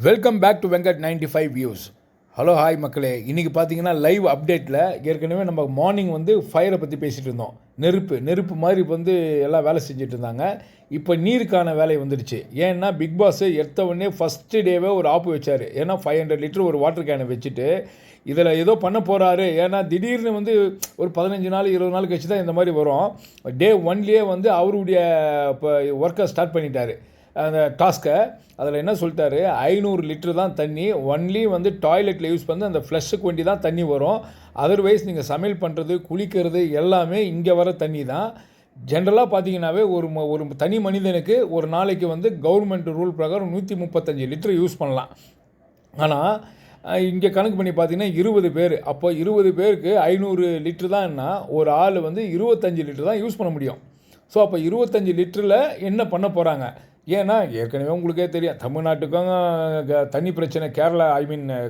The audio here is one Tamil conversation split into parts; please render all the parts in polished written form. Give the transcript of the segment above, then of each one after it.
Welcome back to Venkat 95 views. Hello hi மக்களே, இன்றைக்கி பார்த்தீங்கன்னா லைவ் அப்டேட்டில் ஏற்கனவே நம்ம மார்னிங் வந்து ஃபயரை பற்றி பேசிகிட்டு இருந்தோம். நெருப்பு மாதிரி வந்து எல்லாம் வேலை செஞ்சுட்டு இருந்தாங்க. இப்போ நீருக்கான வேலை வந்துடுச்சு. ஏன்னா பிக் பாஸ் எடுத்த உடனே ஃபஸ்ட்டு டேவே ஒரு ஆப்பு வச்சார். ஏன்னா 500 லிட்டர் ஒரு வாட்டர் கேனை வச்சுட்டு இதில் ஏதோ பண்ண போகிறாரு. ஏன்னா திடீர்னு வந்து ஒரு 15 நாள் 20 நாள் கழிச்சு தான் இந்த மாதிரி வரும். டே 1லேயே வந்து அவருடைய இப்போ ஒர்க்கை ஸ்டார்ட் பண்ணிட்டார். அந்த டாஸ்க்கை அதில் என்ன சொல்லிட்டாரு, 500 லிட்டர் தான் தண்ணி, ஒன்லி வந்து டாய்லெட்டில் யூஸ் பண்ணி அந்த ஃப்ளஷ்ஷுக்கு வேண்டி தான் தண்ணி வரும். அதர்வைஸ் நீங்கள் சமையல் பண்ணுறது குளிக்கிறது எல்லாமே இங்கே வர தண்ணி தான். ஜென்ரலாக பார்த்தீங்கன்னாவே ஒரு தனி மனிதனுக்கு ஒரு நாளைக்கு வந்து கவர்மெண்ட் ரூல் பிரகாரம் 135 லிட்டர் யூஸ் பண்ணலாம். ஆனால் இங்கே கணக்கு பண்ணி பார்த்தீங்கன்னா 20 பேர். அப்போ 20 பேருக்கு 500 லிட்டர் தான்னா ஒரு ஆள் வந்து 25 லிட்டர் தான் யூஸ் பண்ண முடியும். ஸோ அப்போ 25 லிட்டரில் என்ன பண்ண போகிறாங்க? ஏன்னா ஏற்கனவே உங்களுக்கே தெரியும், தமிழ்நாட்டுக்கும் தண்ணி பிரச்சனை,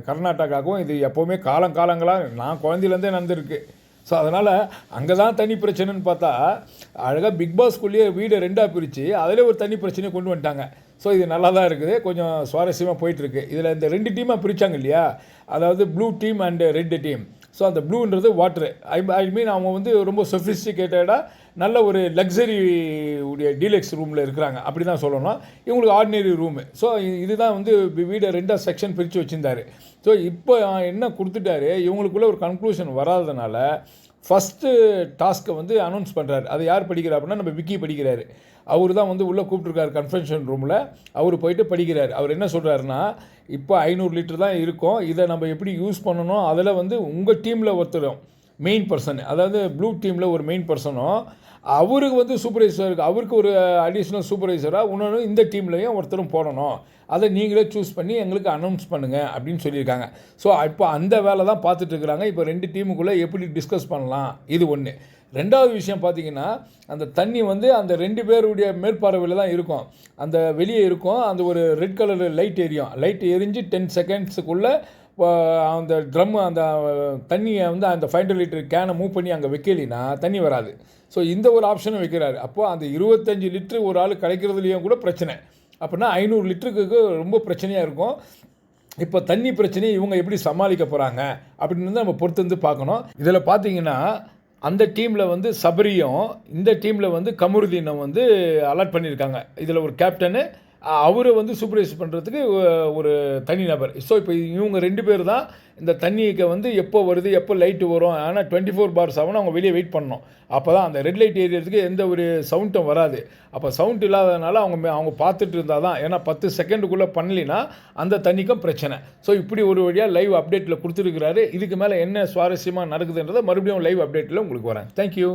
கர்நாடகாவுக்கும் இது எப்போவுமே காலங்களாக நான் குழந்தையிலேருந்தே நடந்திருக்கு. ஸோ அதனால் அங்கே தான் தண்ணி பிரச்சனைன்னு பார்த்தா அழகாக பிக் பாஸ்க்குள்ளேயே வீடை 2ஆக பிரித்து அதில் ஒரு தண்ணி பிரச்சனையை கொண்டு வந்துட்டாங்க. ஸோ இது நல்லா தான் இருக்குது, கொஞ்சம் சுவாரஸ்யமாக போயிட்டுருக்கு. இதில் இந்த 2 டீமாக பிரித்தாங்க இல்லையா, அதாவது blue team and red team. So அந்த ப்ளூன்றது வாட்ரு, ஐ மீன் அவங்க வந்து ரொம்ப சொஃபிஸ்டிகேட்டடாக நல்ல ஒரு லக்ஸரி உடைய டீலக்ஸ் ரூமில் இருக்கிறாங்க, அப்படி தான் சொல்லணும். இவங்களுக்கு ஆர்டினரி ரூமு. ஸோ இதுதான் வந்து வீடை 2ஆக செக்ஷன் பிரித்து வச்சுருந்தார். ஸோ இப்போ என்ன கொடுத்துட்டாரு, இவங்களுக்குள்ளே ஒரு கன்க்ளூஷன் வராதனால ஃபஸ்ட்டு டாஸ்க்கை வந்து அனௌன்ஸ் பண்ணுறாரு. அதை யார் படிக்கிறார் அப்படின்னா நம்ம விக்கி படிக்கிறாரு. அவர் தான் வந்து உள்ளே கூப்பிட்ருக்காரு கன்ஃபரன்ஷன் ரூமில். அவர் போயிட்டு படிக்கிறார். அவர் என்ன சொல்கிறாருன்னா, இப்போ 500 லிட்டர் தான் இருக்கும், இதை நம்ம எப்படி யூஸ் பண்ணணும், அதில் வந்து உங்கள் டீமில் ஒருத்தரும் மெயின் பர்சன், அதாவது ப்ளூ டீமில் ஒரு மெயின் பர்சனும் அவருக்கு வந்து சூப்பர்வைசருக்கு, அவருக்கு ஒரு அடிஷ்னல் சூப்பர்வைசராக இன்னொன்று இந்த டீம்லேயும் ஒருத்தரும் போடணும், அதை நீங்களே சூஸ் பண்ணி எங்களுக்கு அனௌன்ஸ் பண்ணுங்கள் அப்படின்னு சொல்லியிருக்காங்க. ஸோ இப்போ அந்த வேலை தான் பார்த்துட்ருக்குறாங்க. இப்போ 2 டீமுக்குள்ளே எப்படி டிஸ்கஸ் பண்ணலாம், இது ஒன்று. ரெண்டாவது விஷயம் பார்த்தீங்கன்னா, அந்த தண்ணி வந்து அந்த 2 பேருடைய மேற்பார்வையில் தான் இருக்கும். அந்த வெளியே இருக்கும், அந்த ஒரு ரெட் கலர் லைட் எரியும். லைட் எரிஞ்சு 10 செகண்ட்ஸுக்குள்ளே அந்த ட்ரம் அந்த தண்ணியை வந்து அந்த 500 லிட்டர் கேனை மூவ் பண்ணி அங்கே வைக்கலினா தண்ணி வராது. ஸோ இந்த ஒரு ஆப்ஷனும் வைக்கிறாரு. அப்போது அந்த 25 லிட்டரு ஒரு ஆள் கிடைக்கிறதுலேயும் கூட பிரச்சனை. அப்படின்னா 500 லிட்டருக்கு ரொம்ப பிரச்சனையாக இருக்கும். இப்போ தண்ணி பிரச்சனையை இவங்க எப்படி சமாளிக்க போகிறாங்க அப்படின்னு நம்ம பொறுத்து வந்து பார்க்கணும். இதில் பார்த்தீங்கன்னா அந்த டீமில் வந்து சபரியும் இந்த டீமில் வந்து கமருதீனும் வந்து அலர்ட் பண்ணியிருக்காங்க. இதில் ஒரு கேப்டனு, அவரை வந்து சூப்பர்வைஸ் பண்ணுறதுக்கு ஒரு தனி நபர். ஸோ இப்போ இவங்க 2 பேர் தான் இந்த தண்ணிக்கு வந்து எப்போ வருது, எப்போ லைட்டு வரும், ஆனால் 24/7 அவங்க வெளியே வெயிட் பண்ணணும். அப்போ தான் அந்த ரெட் லைட் ஏரியறதுக்கு எந்த ஒரு சவுண்டும் வராது. அப்போ சவுண்ட் இல்லாததுனால அவங்க பார்த்துட்டு இருந்தால் தான், ஏன்னா 10 செகண்டுக்குள்ளே பண்ணலினா அந்த தண்ணிக்கும் பிரச்சனை. ஸோ இப்படி ஒரு வழியாக லைவ் அப்டேட்டில் கொடுத்துருக்கிறாரு. இதுக்கு மேலே என்ன சுவாரஸ்யமாக நடக்குதுன்றதை மறுபடியும் லைவ் அப்டேட்டில் உங்களுக்கு வரேன். தேங்க்யூ.